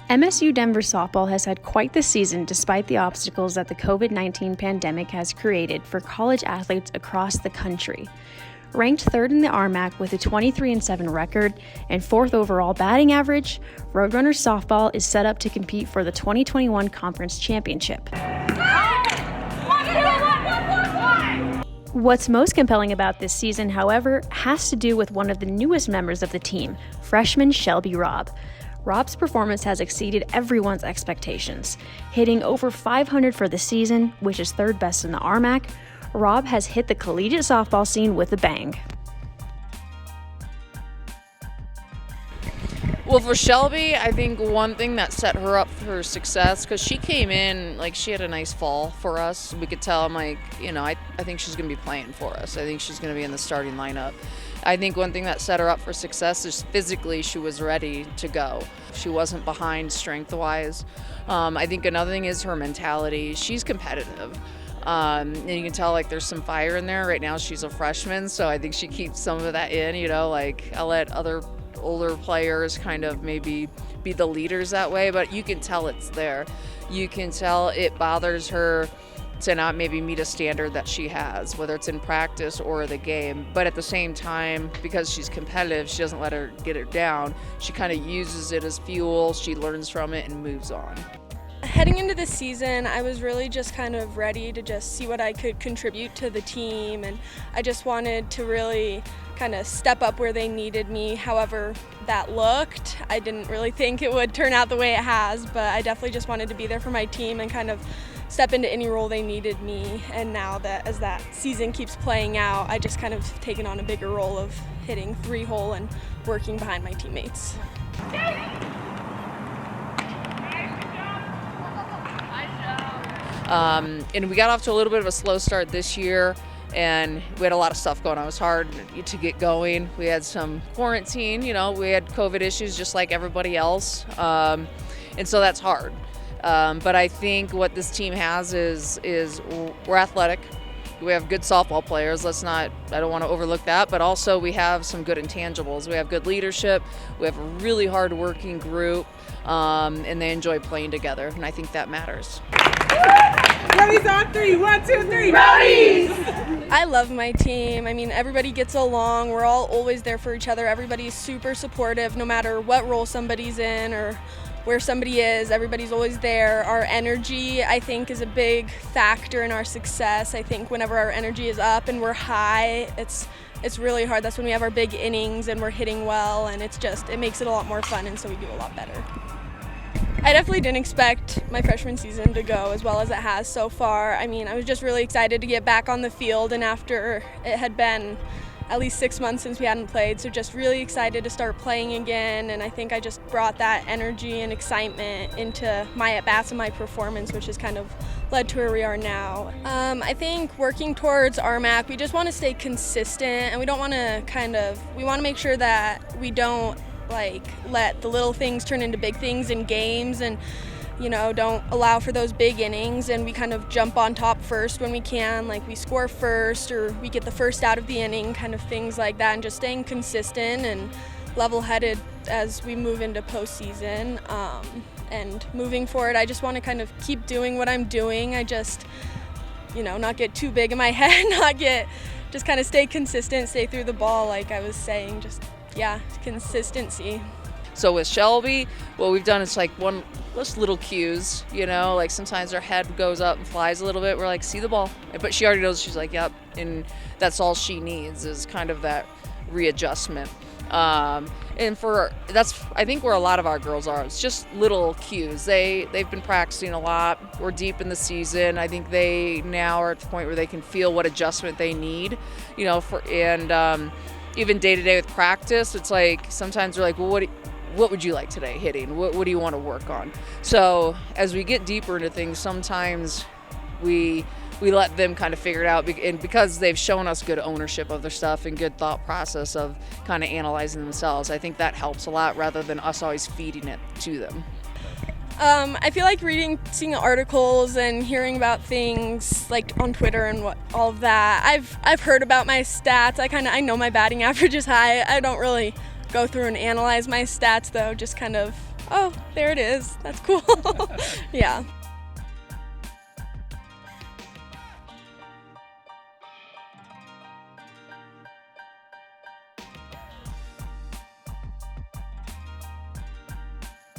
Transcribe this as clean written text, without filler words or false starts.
MSU Denver softball has had quite the season despite the obstacles that the COVID-19 pandemic has created for college athletes across the country. Ranked third in the RMAC with a 23-7 record and fourth overall batting average, Roadrunners softball is set up to compete for the 2021 Conference Championship. What's most compelling about this season, however, has to do with one of the newest members of the team, freshman Shelby Robb. Robb's performance has exceeded everyone's expectations. Hitting over 500 for the season, which is third best in the RMAC, Robb has hit the collegiate softball scene with a bang. Well, for Shelby, I think one thing that set her up for success, because she came in, she had a nice fall for us. We could tell, I think she's going to be playing for us. I think she's going to be in the starting lineup. I think one thing that set her up for success is physically she was ready to go. She wasn't behind strength-wise. I think another thing is her mentality. She's competitive. And you can tell there's some fire in there. Right now she's a freshman, so I think she keeps some of that in, I'll let other older players kind of maybe be the leaders that way, but you can tell it's there. You can tell it bothers her to not maybe meet a standard that she has, whether it's in practice or the game. But at the same time, because she's competitive, she doesn't let her get her down. She kind of uses it as fuel, she learns from it and moves on. Heading into this season, I was really just kind of ready to just see what I could contribute to the team, and I just wanted to really kind of step up where they needed me. However that looked, I didn't really think it would turn out the way it has, but I definitely just wanted to be there for my team and kind of step into any role they needed me. And now that as that season keeps playing out, I just kind of taken on a bigger role of hitting 3-hole and working behind my teammates. And we got off to a little bit of a slow start this year, and we had a lot of stuff going on. It was hard to get going. We had some quarantine, we had COVID issues just like everybody else, and so that's hard. But I think what this team has is we're athletic. We have good softball players. I don't want to overlook that, but also we have some good intangibles. We have good leadership. We have a really hard-working group, and they enjoy playing together, and I think that matters. Rowdies on 3, 1, 2, 3, Rowdies! I love my team. Everybody gets along. We're all always there for each other. Everybody's super supportive no matter what role somebody's in or where somebody is. Everybody's always there. Our energy, I think, is a big factor in our success. I think whenever our energy is up and we're high, it's really hard. That's when we have our big innings and we're hitting well, and it makes it a lot more fun, and so we do a lot better. I definitely didn't expect my freshman season to go as well as it has so far. I was just really excited to get back on the field, and after it had been at least 6 months since we hadn't played, so just really excited to start playing again, and I think I just brought that energy and excitement into my at-bats and my performance, which has kind of led to where we are now. I think working towards RMAC, we just want to stay consistent, and we don't want to we want to make sure that we don't let the little things turn into big things in games, and don't allow for those big innings, and we kind of jump on top first when we can, we score first or we get the first out of the inning, kind of things like that, and just staying consistent and level-headed as we move into postseason. And moving forward, I just want to kind of keep doing what I'm doing. I just not get too big in my head, just kind of stay consistent, stay through the ball, like I was saying, consistency. So with Shelby, what we've done is just little cues, sometimes her head goes up and flies a little bit. We're see the ball. But she already knows, she's yep. And that's all she needs is kind of that readjustment. And that's, I think, where a lot of our girls are. It's just little cues. They've been practicing a lot. We're deep in the season. I think they now are at the point where they can feel what adjustment they need, even day-to-day with practice, it's sometimes we're well, what would you like today hitting? What do you want to work on? So as we get deeper into things, sometimes we let them kind of figure it out, and because they've shown us good ownership of their stuff and good thought process of kind of analyzing themselves, I think that helps a lot rather than us always feeding it to them. I feel like seeing articles and hearing about things on Twitter and all of that. I've heard about my stats. I know my batting average is high. I don't really go through and analyze my stats though, just kind of oh, there it is. That's cool. Yeah.